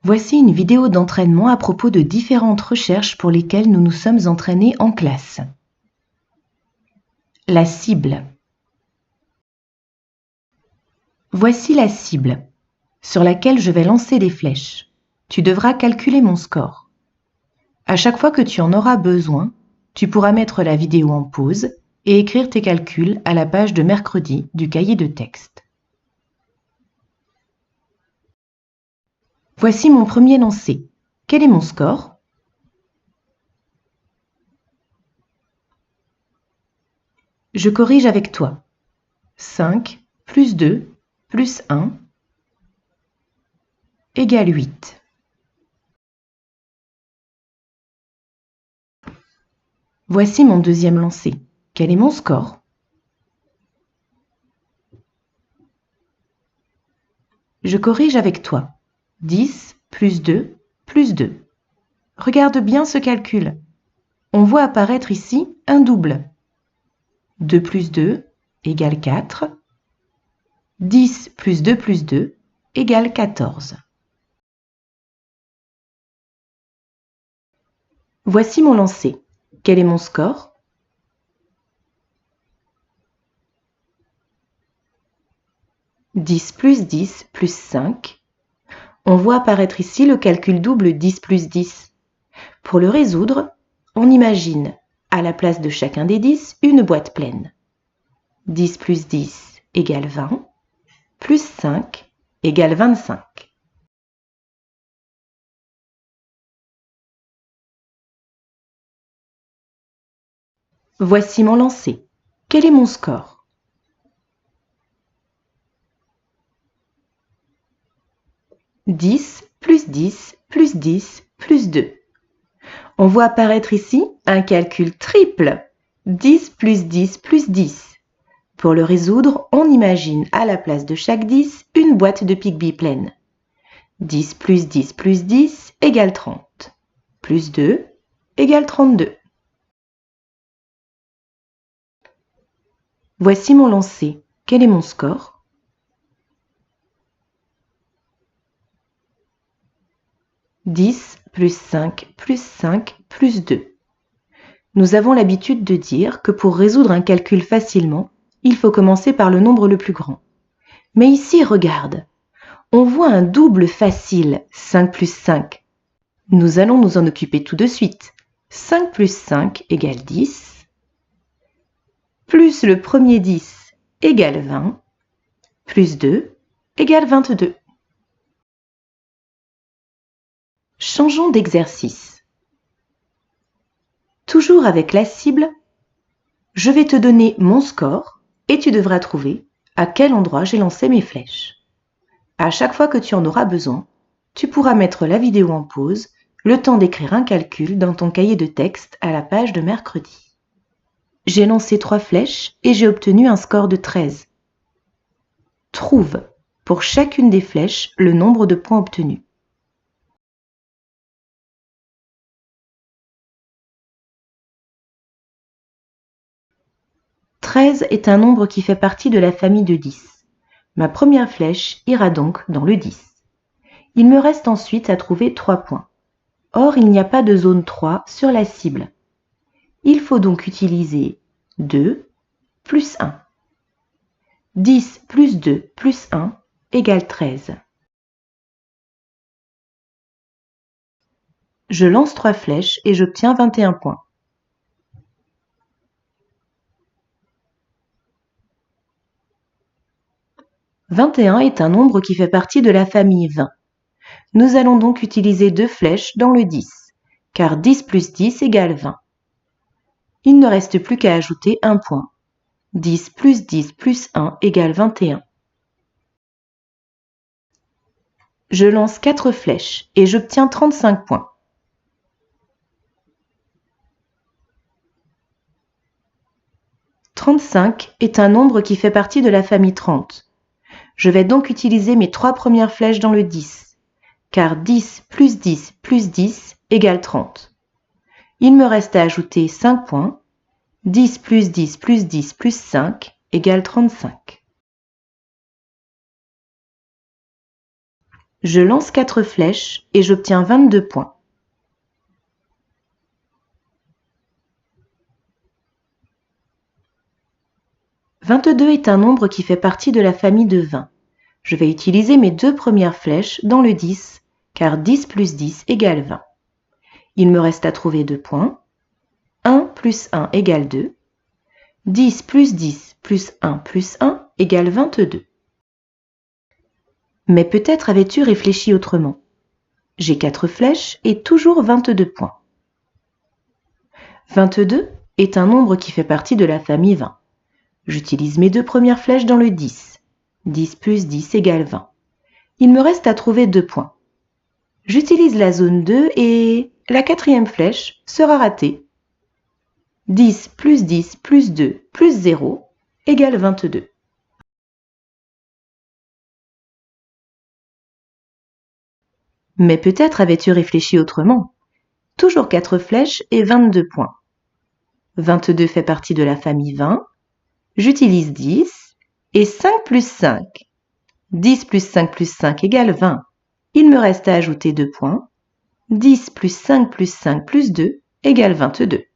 Voici une vidéo d'entraînement à propos de différentes recherches pour lesquelles nous nous sommes entraînés en classe. La cible. Voici la cible, sur laquelle je vais lancer des flèches. Tu devras calculer mon score. À chaque fois que tu en auras besoin, tu pourras mettre la vidéo en pause et écrire tes calculs à la page de mercredi du cahier de texte. Voici mon premier lancé. Quel est mon score ? Je corrige avec toi. 5 plus 2 plus 1 égale 8. Voici mon deuxième lancé. Quel est mon score ? Je corrige avec toi. 10 plus 2 plus 2. Regarde bien ce calcul. On voit apparaître ici un double. 2 plus 2 égale 4. 10 plus 2 plus 2 égale 14. Voici mon lancé. Quel est mon score ? « 10 plus 10 plus 5. On voit apparaître ici le calcul double 10 plus 10. Pour le résoudre, on imagine, à la place de chacun des 10, une boîte pleine. 10 plus 10 égale 20, plus 5 égale 25. Voici mon lancé. Quel est mon score ? « 10 plus 10 plus 10 plus 2. On voit apparaître ici un calcul triple. 10 plus 10 plus 10. Pour le résoudre, on imagine à la place de chaque 10 une boîte de Pick-B pleine. 10 plus 10 plus 10 égale 30. Plus 2 égale 32. Voici mon lancé. Quel est mon score ? « 10 plus 5 plus 5 plus 2. Nous avons l'habitude de dire que pour résoudre un calcul facilement, il faut commencer par le nombre le plus grand. Mais ici, regarde, on voit un double facile, 5 plus 5. Nous allons nous en occuper tout de suite. 5 plus 5 égale 10, plus le premier 10 égale 20, plus 2 égale 22. Changeons d'exercice. Toujours avec la cible, je vais te donner mon score et tu devras trouver à quel endroit j'ai lancé mes flèches. À chaque fois que tu en auras besoin, tu pourras mettre la vidéo en pause, le temps d'écrire un calcul dans ton cahier de texte à la page de mercredi. J'ai lancé 3 flèches et j'ai obtenu un score de 13. Trouve, pour chacune des flèches, le nombre de points obtenus. « 13 est un nombre qui fait partie de la famille de 10. Ma première flèche ira donc dans le 10. Il me reste ensuite à trouver 3 points. Or, il n'y a pas de zone 3 sur la cible. Il faut donc utiliser 2 plus 1. 10 plus 2 plus 1 égale 13. Je lance 3 flèches et j'obtiens 21 points. « 21 est un nombre qui fait partie de la famille 20. Nous allons donc utiliser 2 flèches dans le 10, car 10 plus 10 égale 20. Il ne reste plus qu'à ajouter un point. 10 plus 10 plus 1 égale 21. Je lance 4 flèches et j'obtiens 35 points. « 35 est un nombre qui fait partie de la famille 30. Je vais donc utiliser mes 3 premières flèches dans le 10, car 10 plus 10 plus 10 égale 30. Il me reste à ajouter 5 points. 10 plus 10 plus 10 plus 5 égale 35. Je lance 4 flèches et j'obtiens 22 points. « 22 est un nombre qui fait partie de la famille de 20. Je vais utiliser mes 2 premières flèches dans le 10, car 10 plus 10 égale 20. Il me reste à trouver 2 points. 1 plus 1 égale 2. 10 plus 1 plus 1 égale 22. Mais peut-être avais-tu réfléchi autrement. J'ai 4 flèches et toujours 22 points. 22 est un nombre qui fait partie de la famille 20. J'utilise mes 2 premières flèches dans le 10. 10 plus 10 égale 20. Il me reste à trouver 2 points. J'utilise la zone 2 et la 4e flèche sera ratée. 10 plus 2 plus 0 égale 22. Mais peut-être avais-tu réfléchi autrement. Toujours 4 flèches et 22 points. 22 fait partie de la famille 20. J'utilise 10 et 5 plus 5. 10 plus 5 plus 5 égale 20. Il me reste à ajouter 2 points. 10 plus 5 plus 5 plus 2 égale 22.